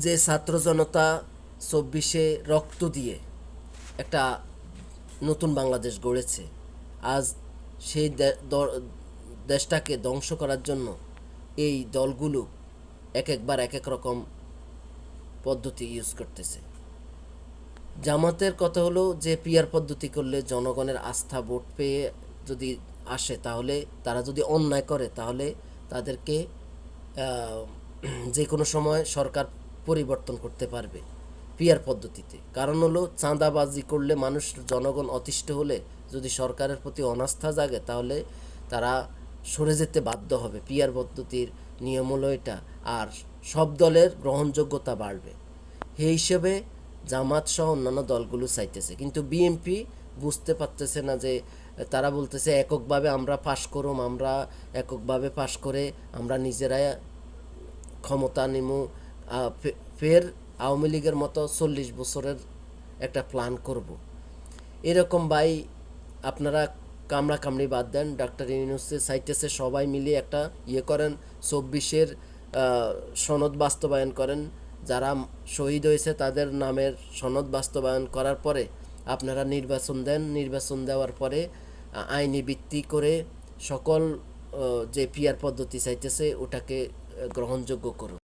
যে ছাত্র জনতা ২৪-এ রক্ত দিয়ে একটা নতুন বাংলাদেশ গড়েছে, আজ সেই দেশটাকে ধ্বংস করার জন্য এই দলগুলো এক একবার এক এক রকম পদ্ধতি ইউজ করতেছে। জামাতের কথা হলো যে পিয়ার পদ্ধতি করলে জনগণের আস্থা ভোট পেয়ে যদি আসে, তাহলে তারা যদি অন্যায় করে তাহলে তাদেরকে আহ, যে কোনো সময় সরকার পরিবর্তন করতে পারবে পিয়ার পদ্ধতিতে। কারণ হলো চাঁদাবাজি করলে মানুষ জনগণ অতিষ্ঠ হলে যদি সরকারের প্রতি অনাস্থা জাগে তাহলে তারা সরে যেতে বাধ্য হবে। পিয়ার পদ্ধতির নিয়ম হলো এটা, আর সব দলের গ্রহণযোগ্যতা বাড়বে। সেই হিসেবে জামাত সহ অন্যান্য দলগুলো চাইতেছে, কিন্তু বিএনপি বুঝতে পারতেছে না যে তারা বলতেছে এককভাবে আমরা পাশ করুম, আমরা এককভাবে পাশ করে আমরা নিজেরাই ক্ষমতা নিমু, ফের আওয়ামী লীগের মতো 40 বছরের একটা প্ল্যান করব। এরকম ভাই আপনারা কামড়াকামড়ি বাদ দেন। ডাক্তার ইউনূসের চাইতেছে সবাই মিলে একটা করেন, ২৪-এর সনদ বাস্তবায়ন করেন। যারা শহীদ হয়েছে তাদের নামের সনদ বাস্তবায়ন করার পরে আপনারা নির্বাচন দেন। নির্বাচন দেওয়ার পরে আইনি ভিত্তি করে সকল যে পিয়ার পদ্ধতি চাইতেছে ওটাকে গ্রহণযোগ্য করুন।